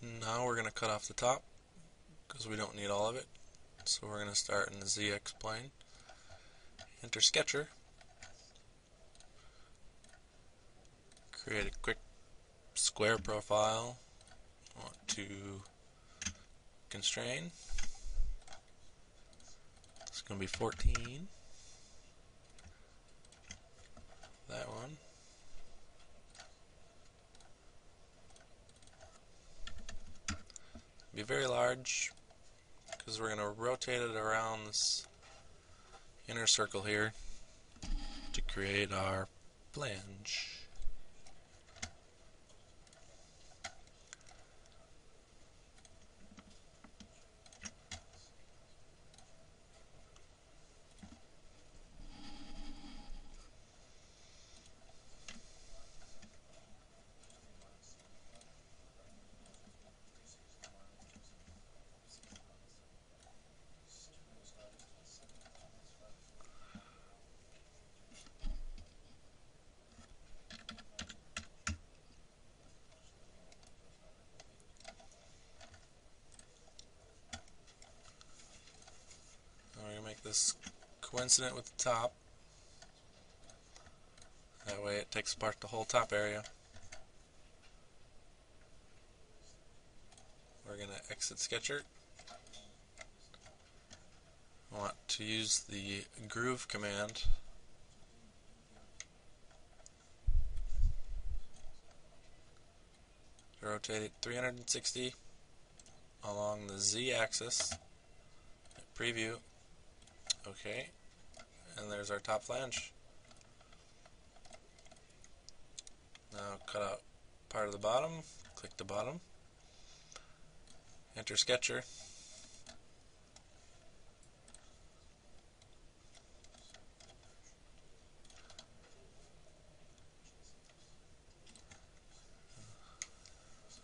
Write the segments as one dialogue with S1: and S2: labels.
S1: Now we're going to cut off the top because we don't need all of it. So we're going to start in the ZX plane. Enter Sketcher. Create a quick square profile. I want to constrain. It's going to be 14. That one. Be very large because we're going to rotate it around this inner circle here to create our flange. We're going to make this coincident with the top. That way it takes apart the whole top area. We're going to exit Sketcher. I want to use the groove command to rotate it 360 along the Z axis. Preview. Okay. And there's our top flange. Now cut out part of the bottom. Click the bottom. Enter Sketcher.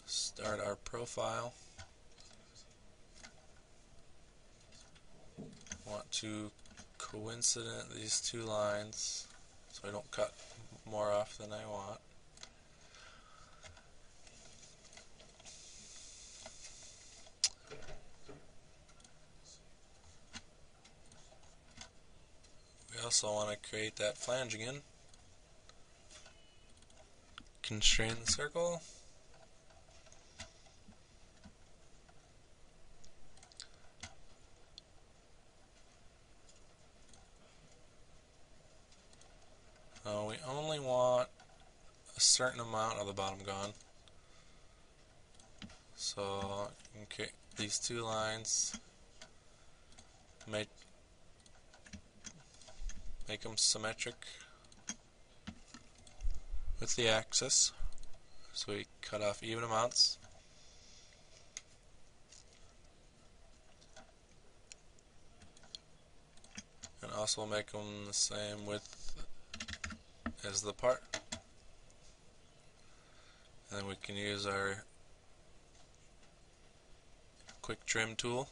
S1: Start our profile. Want to coincident these two lines so I don't cut more off than I want. We also want to create that flange again. Constrain the circle. We only want a certain amount of the bottom gone. So okay, these two lines, make them symmetric with the axis, so we cut off even amounts. And also make them the same width as the part. And then we can use our quick trim tool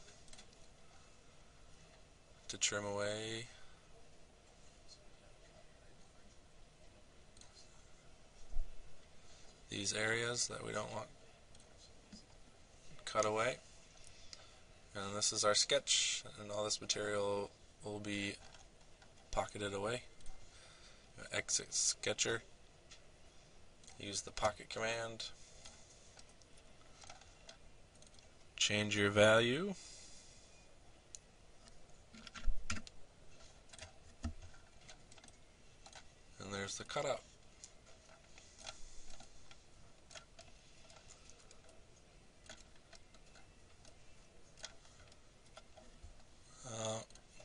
S1: to trim away these areas that we don't want cut away. And this is our sketch, and all this material will be pocketed away. Exit Sketcher, use the pocket command, change your value, and there's the cutout.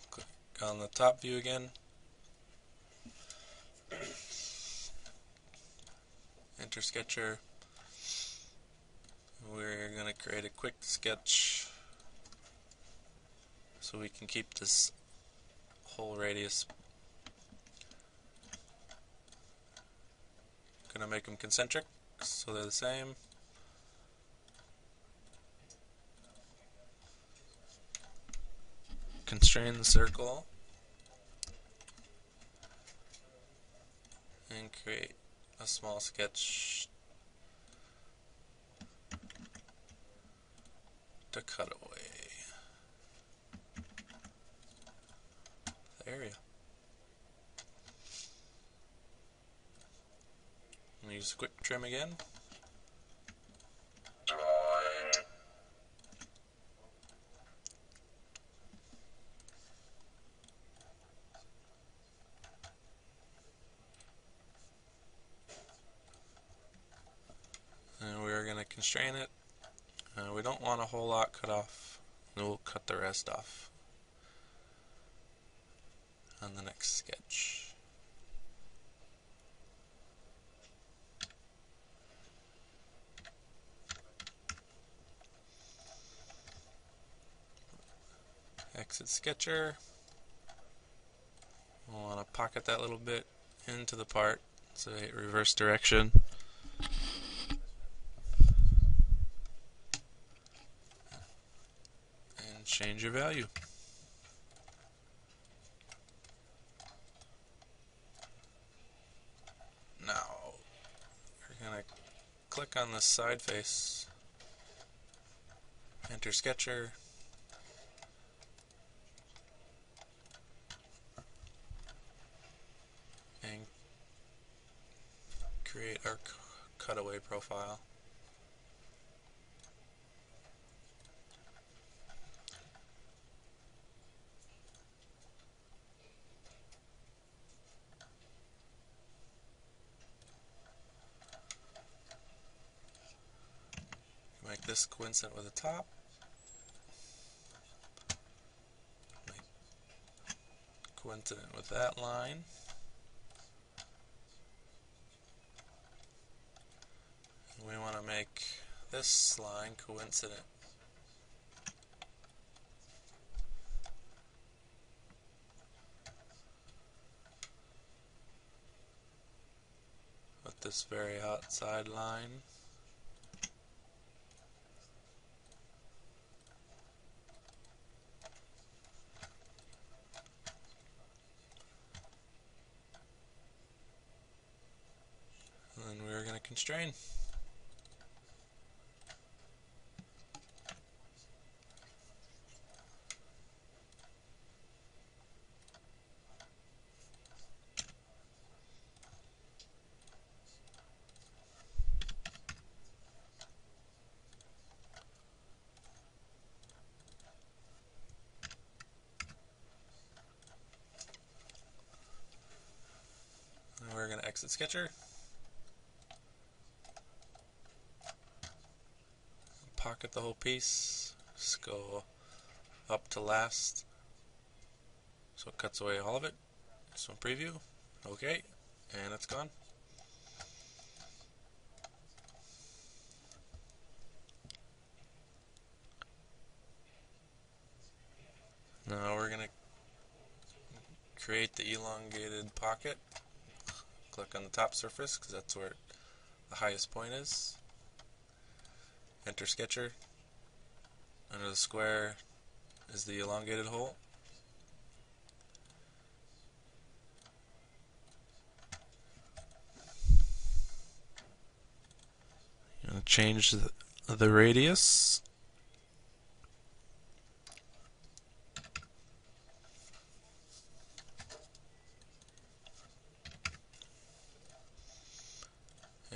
S1: Click on the top view again. Enter Sketcher. We're going to create a quick sketch so we can keep this whole radius. Going to make them concentric so they're the same. Constrain the circle and create a small sketch to cut away the area. And use quick trim again. And we're going to constrain it. We don't want a whole lot cut off. We'll cut the rest off on the next sketch. Exit sketcher. We'll want to pocket that little bit into the part, so hit reverse direction. And change your value. Now, we're going to click on this side face, enter sketcher, and create our cutaway profile. Make this coincident with the top. Make coincident with that line. And we want to make this line coincident with this very outside line. And then we're going to constrain. And we're going to exit sketcher. Pocket the whole piece. Just go up to last, so it cuts away all of it. This one preview. Okay, and it's gone. Now we're going to create the elongated pocket. Click on the top surface because that's where the highest point is. Enter sketcher. Under the square is the elongated hole. You're going to change the radius.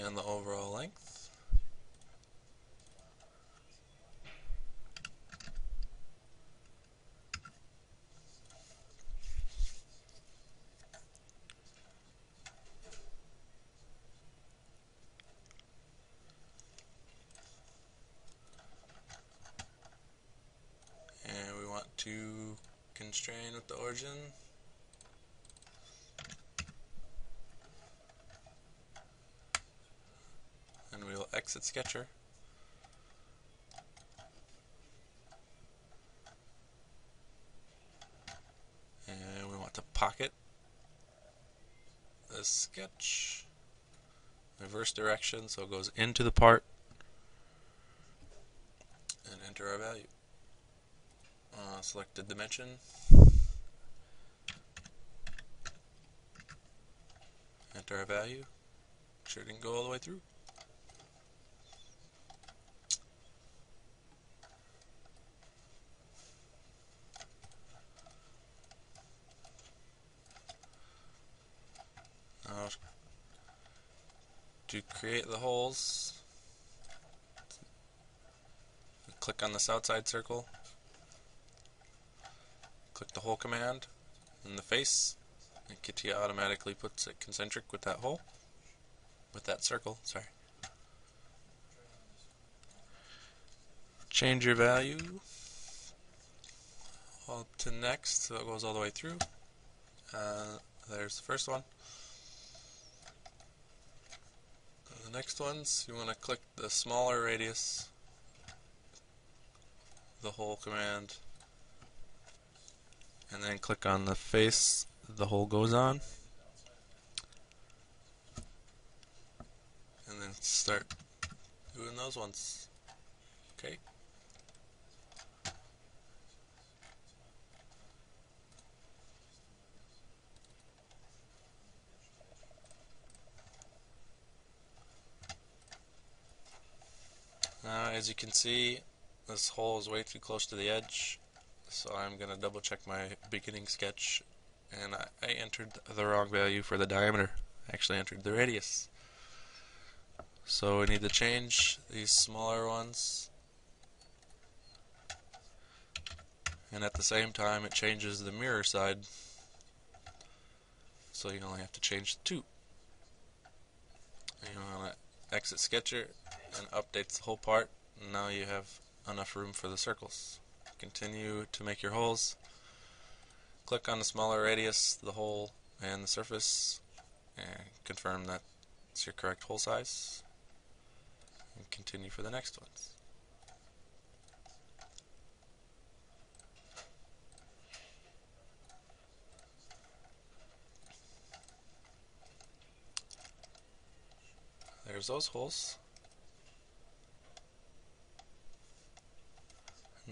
S1: And the overall length. And we want to constrain with the origin. And we will exit sketcher. And we want to pocket this sketch. Reverse direction, so it goes into the part. And enter our value. Select the dimension. Enter our value. Make sure it didn't go all the way through. To create the holes, click on this outside circle, click the hole command in the face, and catia automatically puts it concentric with that hole, with that circle, sorry. Change your value up to next, so it goes all the way through. There's the first one. The next ones, you want to click the smaller radius, the hole command, and then click on the face the hole goes on, and then start doing those ones. Okay. Now, as you can see, this hole is way too close to the edge, so I'm going to double check my beginning sketch, and I entered the wrong value for the diameter. I actually entered the radius. So we need to change these smaller ones, and at the same time it changes the mirror side, so you only have to change the 2. You want to exit Sketcher, and updates the whole part, and now you have enough room for the circles. Continue to make your holes. Click on the smaller radius, the hole, and the surface, and confirm that it's your correct hole size, and continue for the next ones. There's those holes.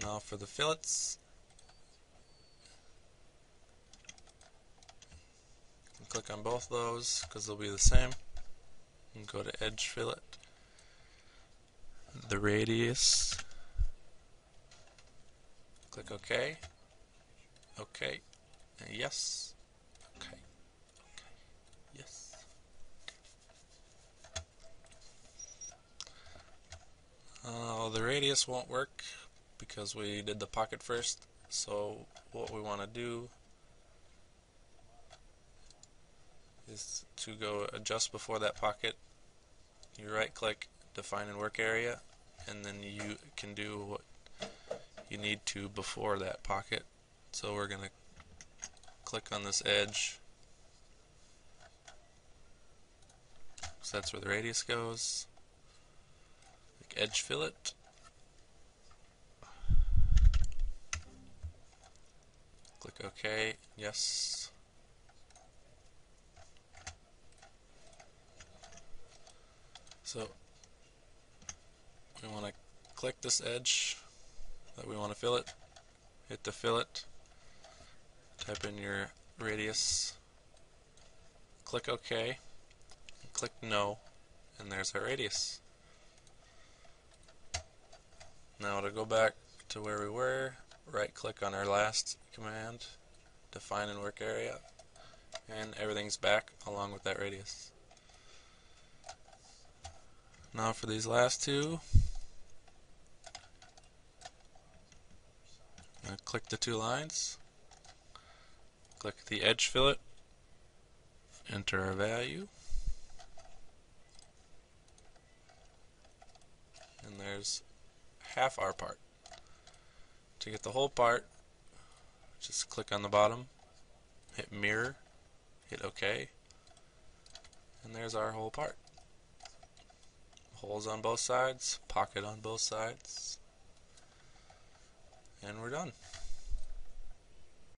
S1: Now for the fillets, click on both those because they'll be the same, and go to edge fillet, the radius, click OK, OK, and yes, OK, OK, yes. The radius won't work because we did the pocket first, so what we want to do is to go adjust before that pocket. You right click, define in work area, and then you can do what you need to before that pocket. So we're going to click on this edge, so that's where the radius goes. Click edge fillet, click OK, yes. So we want to click this edge that we want to fillet, hit the fillet, type in your radius, click OK, click no, and there's our radius. Now to go back to where we were, right click on our last command, define in work area, and everything's back along with that radius. Now for these last two, click the 2 lines, click the edge fillet, enter our value, and there's half our part. To get the whole part, just click on the bottom, hit mirror, hit OK, and there's our whole part. Holes on both sides, pocket on both sides, and we're done.